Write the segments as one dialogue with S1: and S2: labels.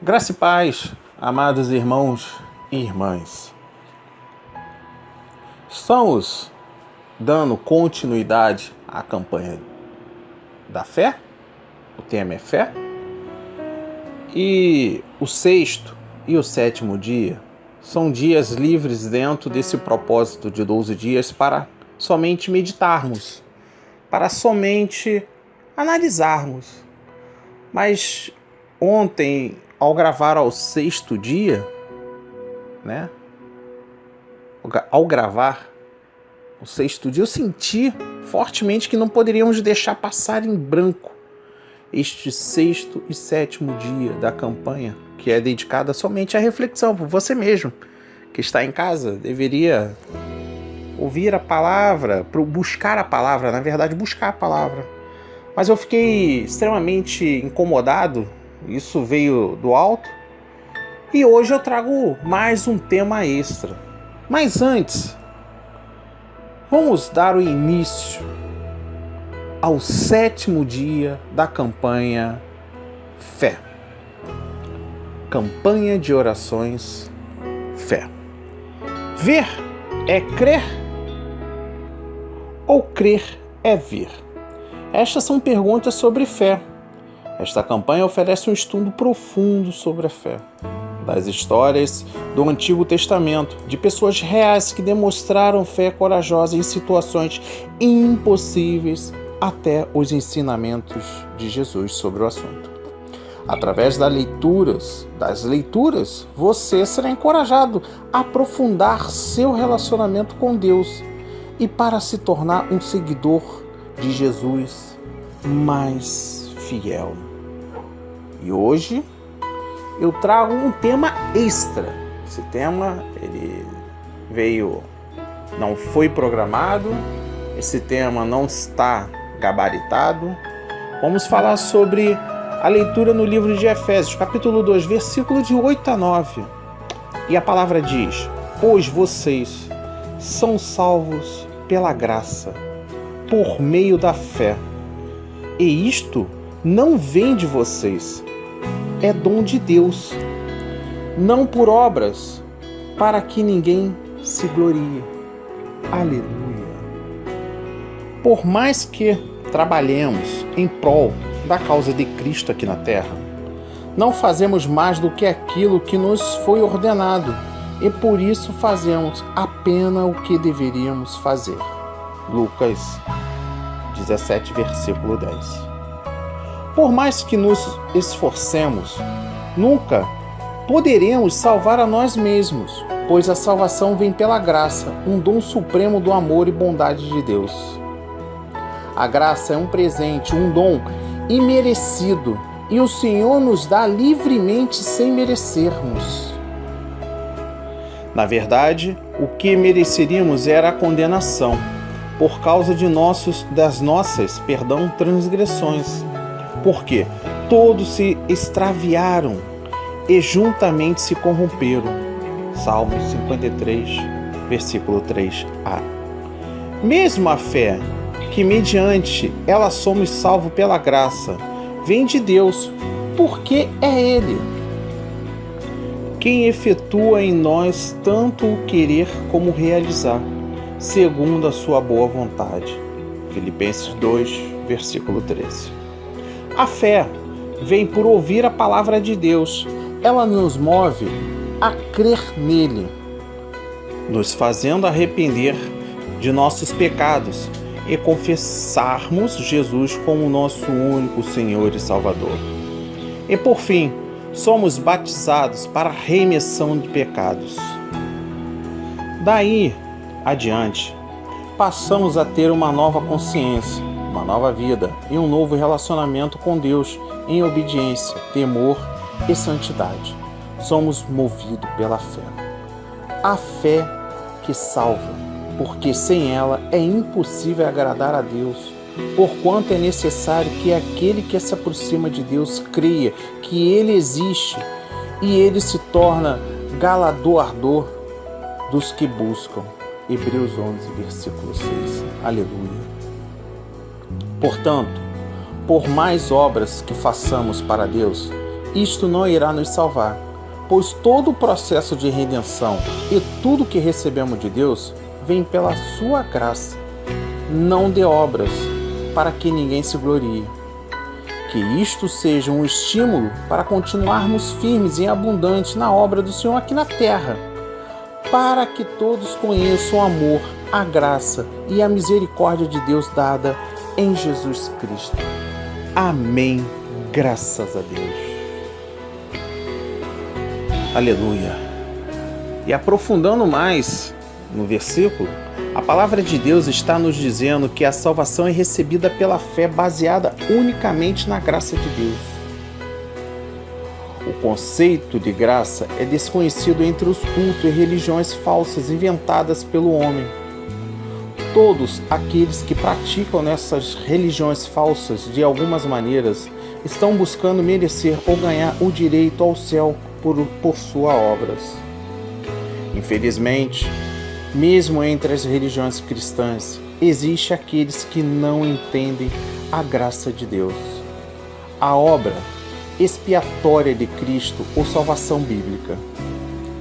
S1: Graça e paz, amados irmãos e irmãs. Estamos dando continuidade à campanha da fé. O tema é fé. E o sexto e o sétimo dia são dias livres dentro desse propósito de 12 dias para somente meditarmos, para somente analisarmos. Mas ontem, ao gravar ao sexto dia, ao gravar o sexto dia, eu senti fortemente que não poderíamos deixar passar em branco este sexto e sétimo dia da campanha, que é dedicada somente à reflexão. Por você mesmo que está em casa, deveria ouvir a palavra, buscar a palavra, buscar a palavra. Mas eu fiquei extremamente incomodado, isso veio do alto, e hoje eu trago mais um tema extra. Mas antes, vamos dar o início ao sétimo dia da campanha Fé. Campanha de orações Fé. Ver é crer ou crer é ver? Estas são perguntas sobre fé. Esta campanha oferece um estudo profundo sobre a fé, das histórias do Antigo Testamento, de pessoas reais que demonstraram fé corajosa em situações impossíveis, até os ensinamentos de Jesus sobre o assunto. Através das leituras, você será encorajado a aprofundar seu relacionamento com Deus e para se tornar um seguidor de Jesus mais fiel. E hoje eu trago um tema extra. Esse tema, não foi programado, esse tema não está gabaritado. Vamos falar sobre a leitura no livro de Efésios, capítulo 2, versículo de 8 a 9. E a palavra diz: pois vocês são salvos pela graça, por meio da fé. E isto não vem de vocês, é dom de Deus, não por obras, para que ninguém se glorie. Aleluia. Por mais que trabalhemos em prol da causa de Cristo aqui na terra, não fazemos mais do que aquilo que nos foi ordenado, e por isso fazemos apenas o que deveríamos fazer. Lucas 17, versículo 10. Por mais que nos esforcemos, nunca poderemos salvar a nós mesmos, pois a salvação vem pela graça, um dom supremo do amor e bondade de Deus. A graça é um presente, um dom imerecido, e o Senhor nos dá livremente sem merecermos. Na verdade, o que mereceríamos era a condenação, por causa das nossas transgressões, porque todos se extraviaram e juntamente se corromperam. Salmo 53, versículo 3a. Mesmo a fé, que mediante ela somos salvos pela graça, vem de Deus, porque é Ele quem efetua em nós tanto o querer como o realizar, segundo a sua boa vontade. Filipenses 2, versículo 13. A fé vem por ouvir a palavra de Deus. Ela nos move a crer nele, nos fazendo arrepender de nossos pecados e confessarmos Jesus como nosso único Senhor e Salvador. E por fim, somos batizados para a remissão de pecados. Daí adiante, passamos a ter uma nova consciência, uma nova vida e um novo relacionamento com Deus em obediência, temor e santidade. Somos movidos pela fé. A fé que salva, porque sem ela é impossível agradar a Deus, porquanto é necessário que aquele que se aproxima de Deus creia que Ele existe e Ele se torna galardoador dos que buscam. Hebreus 11, versículo 6. Aleluia. Portanto, por mais obras que façamos para Deus, isto não irá nos salvar, pois todo o processo de redenção e tudo que recebemos de Deus vem pela sua graça, não de obras, para que ninguém se glorie. Que isto seja um estímulo para continuarmos firmes e abundantes na obra do Senhor aqui na terra, para que todos conheçam o amor, a graça e a misericórdia de Deus dada em Jesus Cristo. Amém. Graças a Deus. Aleluia. E aprofundando mais no versículo, a palavra de Deus está nos dizendo que a salvação é recebida pela fé baseada unicamente na graça de Deus. O conceito de graça é desconhecido entre os cultos e religiões falsas inventadas pelo homem. Todos aqueles que praticam nessas religiões falsas de algumas maneiras estão buscando merecer ou ganhar o direito ao céu por suas obras. Infelizmente, mesmo entre as religiões cristãs, existe aqueles que não entendem a graça de Deus, a obra expiatória de Cristo ou salvação bíblica.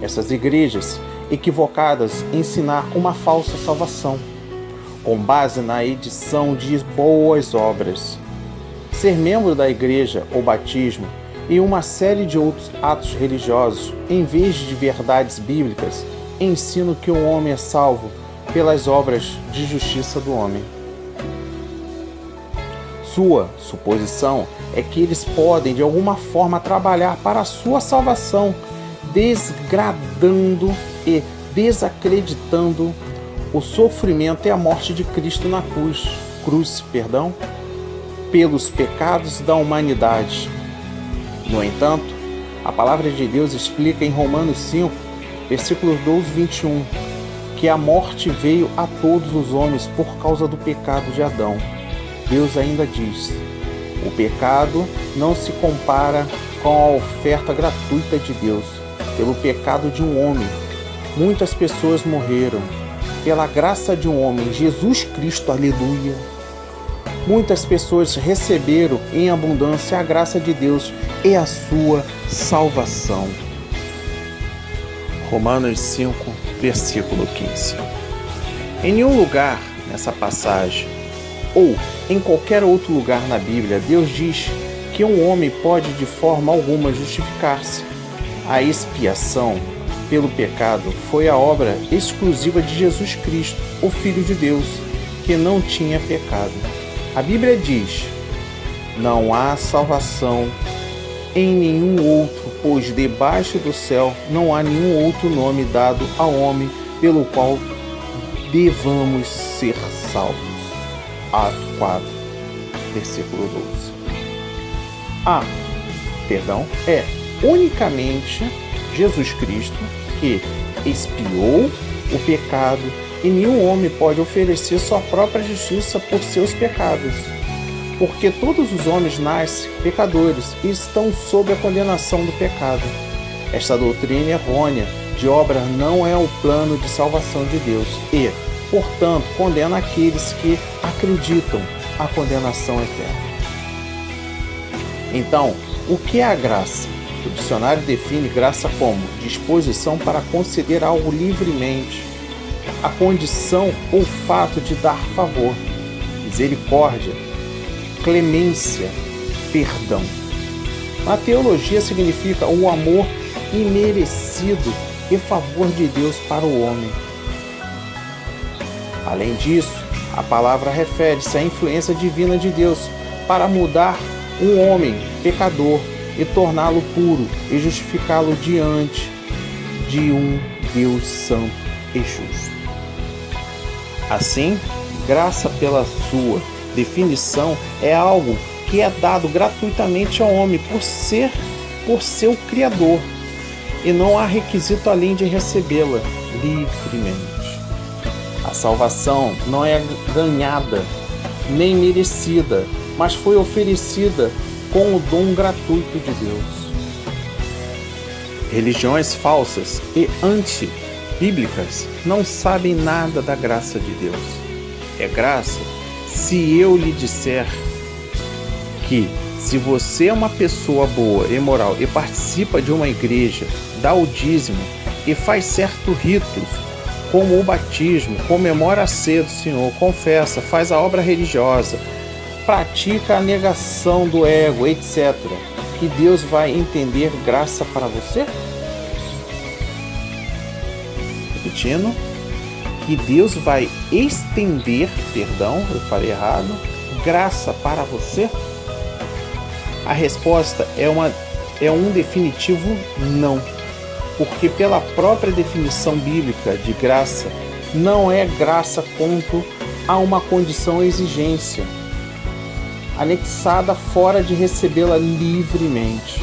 S1: Essas igrejas equivocadas ensinar uma falsa salvação, com base na edição de boas obras, ser membro da igreja ou batismo e uma série de outros atos religiosos, em vez de verdades bíblicas, ensinam que o homem é salvo pelas obras de justiça do homem. Sua suposição é que eles podem de alguma forma trabalhar para a sua salvação, desgradando e desacreditando o sofrimento e a morte de Cristo na cruz, pelos pecados da humanidade. No entanto, a palavra de Deus explica em Romanos 5, versículos 12 e 21, que a morte veio a todos os homens por causa do pecado de Adão. Deus ainda diz: o pecado não se compara com a oferta gratuita de Deus. Pelo pecado de um homem, muitas pessoas morreram. Pela graça de um homem, Jesus Cristo, aleluia, muitas pessoas receberam em abundância a graça de Deus e a sua salvação. Romanos 5, versículo 15. Em nenhum lugar nessa passagem, ou em qualquer outro lugar na Bíblia, Deus diz que um homem pode de forma alguma justificar-se. A expiação pelo pecado foi a obra exclusiva de Jesus Cristo, o Filho de Deus, que não tinha pecado. A Bíblia diz: não há salvação em nenhum outro, pois debaixo do céu não há nenhum outro nome dado ao homem pelo qual devamos ser salvos. Atos 4, versículo 12. É unicamente Jesus Cristo que expiou o pecado, e nenhum homem pode oferecer sua própria justiça por seus pecados, porque todos os homens nascem pecadores e estão sob a condenação do pecado. Esta doutrina errônea de obra não é o plano de salvação de Deus e, portanto, condena aqueles que acreditam a condenação eterna. Então, o que é a graça? O dicionário define graça como disposição para conceder algo livremente, a condição ou fato de dar favor, misericórdia, clemência, perdão. Na teologia significa o amor imerecido e favor de Deus para o homem. Além disso, a palavra refere-se à influência divina de Deus para mudar um homem pecador e torná-lo puro e justificá-lo diante de um Deus santo e justo. Assim, graça pela sua definição é algo que é dado gratuitamente ao homem por seu Criador, e não há requisito além de recebê-la livremente. A salvação não é ganhada nem merecida, mas foi oferecida com o dom gratuito de Deus. Religiões falsas e antibíblicas não sabem nada da graça de Deus. É graça se eu lhe disser que Se você é uma pessoa boa e moral e participa de uma igreja, dá o dízimo e faz certos ritos, como o batismo, comemora a ceia do Senhor, confessa, faz a obra religiosa, pratica a negação do ego, etc., que Deus vai entender graça para você? Repetindo, que Deus vai estender, eu falei errado, graça para você? A resposta é um definitivo não, porque pela própria definição bíblica de graça, não é graça quanto a uma condição ou exigência, anexada fora de recebê-la livremente.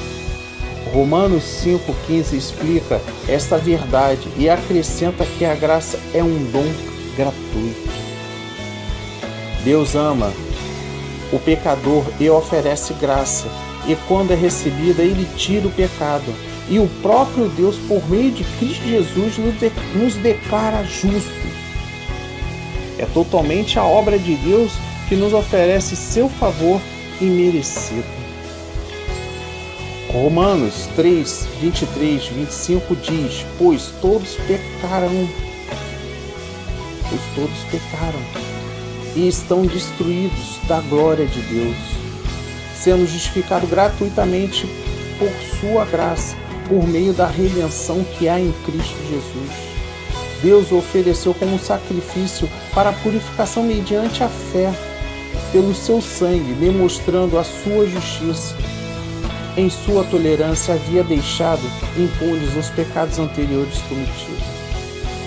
S1: Romanos 5,15 explica esta verdade e acrescenta que a graça é um dom gratuito. Deus ama o pecador e oferece graça, e quando é recebida, ele tira o pecado. E o próprio Deus, por meio de Cristo Jesus, nos declara justos. É totalmente a obra de Deus que nos oferece seu favor imerecido. Romanos 3, 23, 25 diz: Pois todos pecaram e estão destruídos da glória de Deus, sendo justificados gratuitamente por sua graça, por meio da redenção que há em Cristo Jesus. Deus o ofereceu como sacrifício para a purificação mediante a fé, pelo seu sangue, demonstrando a sua justiça. Em sua tolerância havia deixado impunes os pecados anteriores cometidos.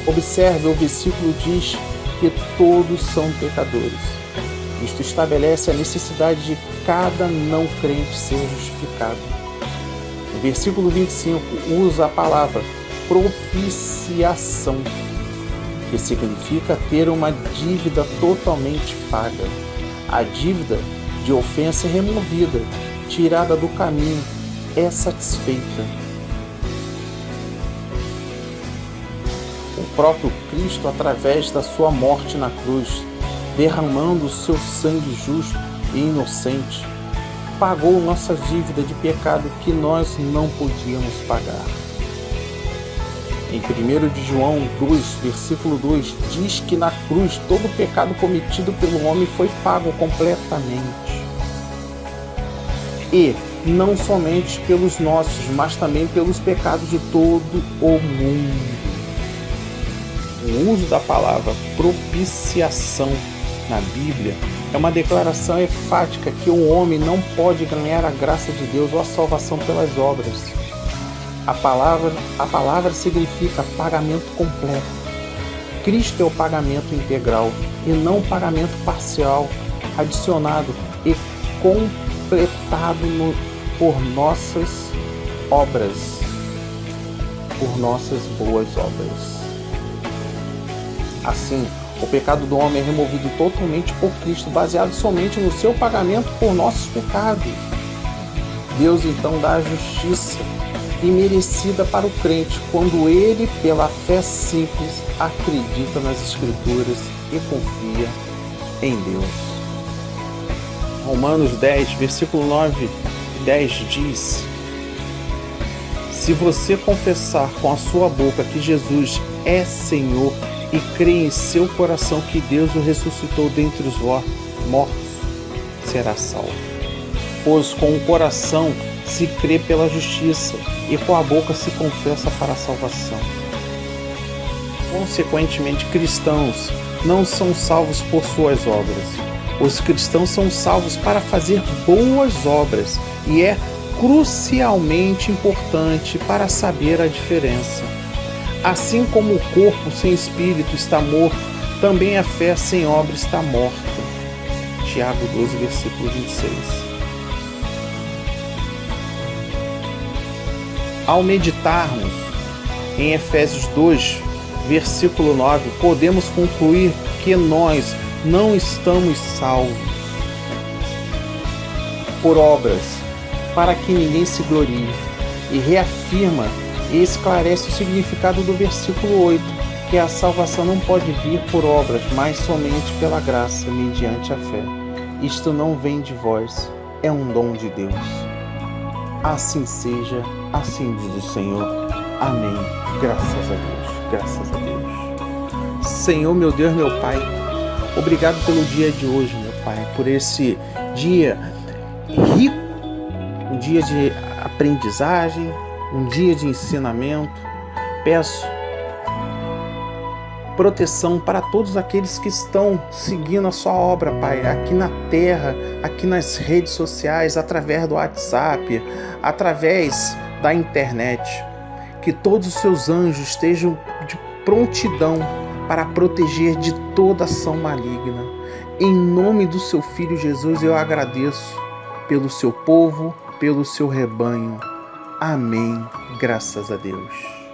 S1: Observe, o versículo diz que todos são pecadores. Isto estabelece a necessidade de cada não crente ser justificado. O versículo 25 usa a palavra propiciação, que significa ter uma dívida totalmente paga. A dívida de ofensa é removida, tirada do caminho, é satisfeita. O próprio Cristo, através da sua morte na cruz, derramando o seu sangue justo e inocente, pagou nossa dívida de pecado que nós não podíamos pagar. Em 1 de João 2, versículo 2, diz que na cruz todo o pecado cometido pelo homem foi pago completamente. E não somente pelos nossos, mas também pelos pecados de todo o mundo. O uso da palavra propiciação na Bíblia é uma declaração enfática que o homem não pode ganhar a graça de Deus ou a salvação pelas obras. A palavra significa pagamento completo. Cristo é o pagamento integral e não o pagamento parcial, adicionado e completado por nossas obras, por nossas boas obras. Assim, o pecado do homem é removido totalmente por Cristo, baseado somente no seu pagamento por nossos pecados. Deus então dá a justiça imerecida para o crente quando ele, pela fé simples, acredita nas Escrituras e confia em Deus. Romanos 10, versículo 9 e 10 diz: Se você confessar com a sua boca que Jesus é Senhor e crer em seu coração que Deus o ressuscitou dentre os mortos, será salvo. Pois com o coração se crê pela justiça e com a boca se confessa para a salvação. Consequentemente, cristãos não são salvos por suas obras. Os cristãos são salvos para fazer boas obras e é crucialmente importante para saber a diferença. Assim como o corpo sem espírito está morto, também a fé sem obra está morta. Tiago 12, versículo 26. Ao meditarmos em Efésios 2, versículo 9, podemos concluir que nós não estamos salvos por obras, para que ninguém se glorie, e reafirma e esclarece o significado do versículo 8, que a salvação não pode vir por obras, mas somente pela graça, mediante a fé. Isto não vem de vós, é um dom de Deus. Assim seja, assim diz o Senhor. Amém. Graças a Deus, graças a Deus. Senhor, meu Deus, meu Pai, obrigado pelo dia de hoje, meu Pai, por esse dia rico, um dia de aprendizagem, um dia de ensinamento. Peço proteção para todos aqueles que estão seguindo a sua obra, Pai, aqui na terra, aqui nas redes sociais, através do WhatsApp, através da internet. Que todos os seus anjos estejam de prontidão para proteger de toda ação maligna. Em nome do seu Filho Jesus, eu agradeço pelo seu povo, pelo seu rebanho. Amém. Graças a Deus.